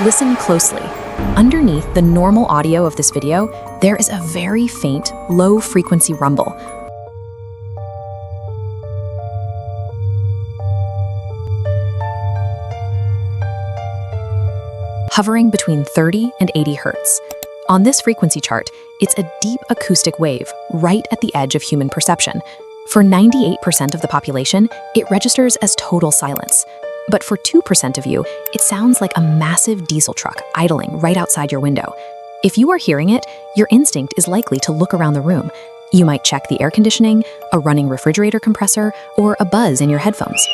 Listen closely. Underneath the normal audio of this video, there is a very faint, low-frequency rumble. Hovering between 30 and 80 hertz. On this frequency chart, it's a deep acoustic wave right at the edge of human perception. For 98% of the population, it registers as total silence. But for 2% of you, it sounds like a massive diesel truck idling right outside your window. If you are hearing it, your instinct is likely to look around the room. You might check the air conditioning, a running refrigerator compressor, or a buzz in your headphones.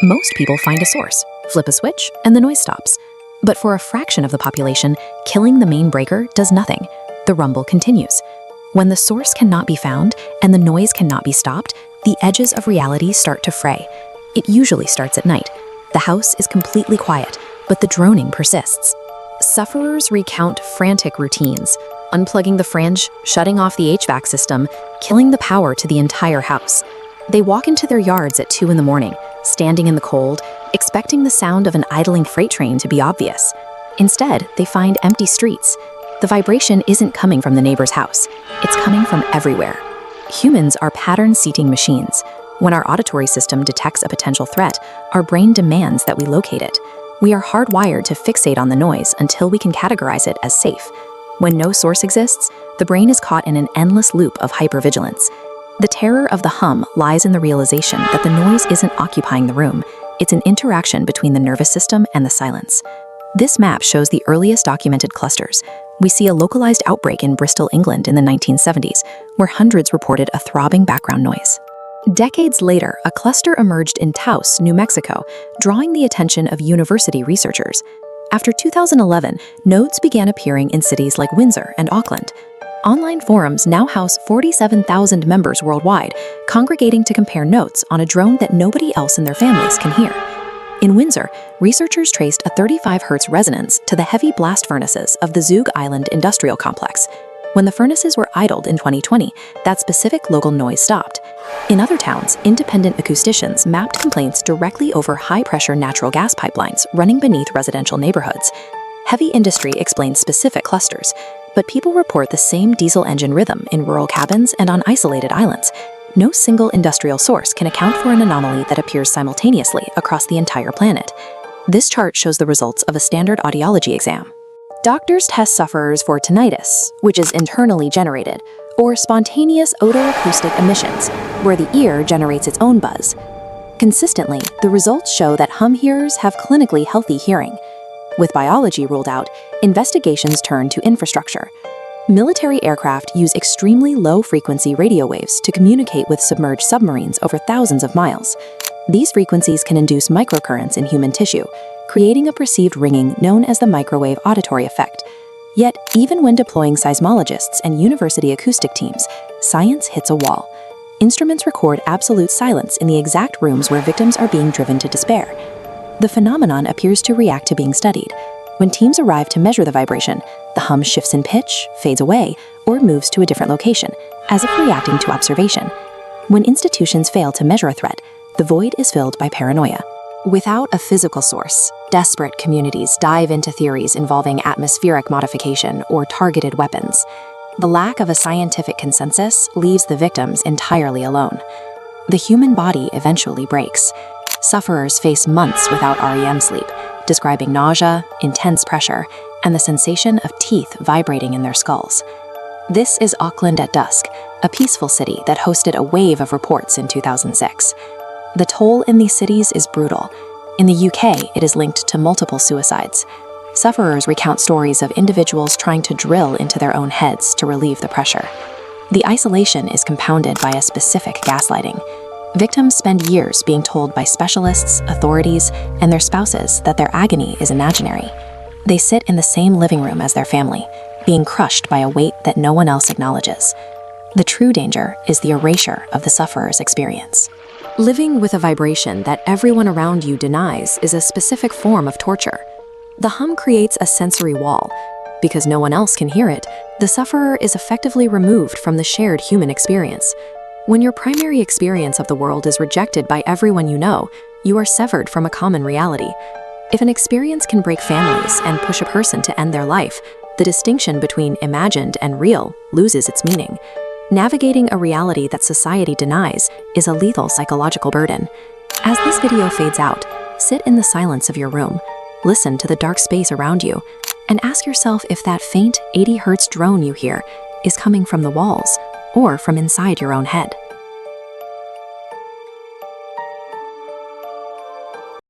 Most people find a source, flip a switch, and the noise stops. But for a fraction of the population, killing the main breaker does nothing. The rumble continues. When the source cannot be found and the noise cannot be stopped, the edges of reality start to fray. It usually starts at night. The house is completely quiet, but the droning persists. Sufferers recount frantic routines, unplugging the fringe, shutting off the HVAC system, killing the power to the entire house. They walk into their yards at 2 in the morning, standing in the cold, expecting the sound of an idling freight train to be obvious. Instead, they find empty streets. The vibration isn't coming from the neighbor's house. It's coming from everywhere. Humans are pattern-seeking machines. When our auditory system detects a potential threat, our brain demands that we locate it. We are hardwired to fixate on the noise until we can categorize it as safe. When no source exists, the brain is caught in an endless loop of hypervigilance. The terror of the hum lies in the realization that the noise isn't occupying the room. It's an interaction between the nervous system and the silence. This map shows the earliest documented clusters. We see a localized outbreak in Bristol, England in the 1970s, where hundreds reported a throbbing background noise. Decades later, a cluster emerged in Taos, New Mexico, drawing the attention of university researchers. After 2011, nodes began appearing in cities like Windsor and Auckland. Online forums now house 47,000 members worldwide, congregating to compare notes on a drone that nobody else in their families can hear. In Windsor, researchers traced a 35 Hz resonance to the heavy blast furnaces of the Zug Island industrial complex. When the furnaces were idled in 2020, that specific local noise stopped. In other towns, independent acousticians mapped complaints directly over high-pressure natural gas pipelines running beneath residential neighborhoods. Heavy industry explains specific clusters, but people report the same diesel engine rhythm in rural cabins and on isolated islands. No single industrial source can account for an anomaly that appears simultaneously across the entire planet. This chart shows the results of a standard audiology exam. Doctors test sufferers for tinnitus, which is internally generated, or spontaneous otoacoustic emissions, where the ear generates its own buzz. Consistently, the results show that hum hearers have clinically healthy hearing. With biology ruled out, investigations turn to infrastructure. Military aircraft use extremely low-frequency radio waves to communicate with submerged submarines over thousands of miles. These frequencies can induce microcurrents in human tissue, creating a perceived ringing known as the microwave auditory effect. Yet, even when deploying seismologists and university acoustic teams, science hits a wall. Instruments record absolute silence in the exact rooms where victims are being driven to despair. The phenomenon appears to react to being studied. When teams arrive to measure the vibration, the hum shifts in pitch, fades away, or moves to a different location, as if reacting to observation. When institutions fail to measure a threat, the void is filled by paranoia. Without a physical source, desperate communities dive into theories involving atmospheric modification or targeted weapons. The lack of a scientific consensus leaves the victims entirely alone. The human body eventually breaks. Sufferers face months without REM sleep, describing nausea, intense pressure, and the sensation of teeth vibrating in their skulls. This is Auckland at dusk, a peaceful city that hosted a wave of reports in 2006. The toll in these cities is brutal. In the UK, it is linked to multiple suicides. Sufferers recount stories of individuals trying to drill into their own heads to relieve the pressure. The isolation is compounded by a specific gaslighting. Victims spend years being told by specialists, authorities, and their spouses that their agony is imaginary. They sit in the same living room as their family, being crushed by a weight that no one else acknowledges. The true danger is the erasure of the sufferer's experience. Living with a vibration that everyone around you denies is a specific form of torture. The hum creates a sensory wall. Because no one else can hear it, the sufferer is effectively removed from the shared human experience. When your primary experience of the world is rejected by everyone you know, you are severed from a common reality. If an experience can break families and push a person to end their life, the distinction between imagined and real loses its meaning. Navigating a reality that society denies is a lethal psychological burden. As this video fades out, sit in the silence of your room, listen to the dark space around you, and ask yourself if that faint 80 Hz drone you hear is coming from the walls or from inside your own head.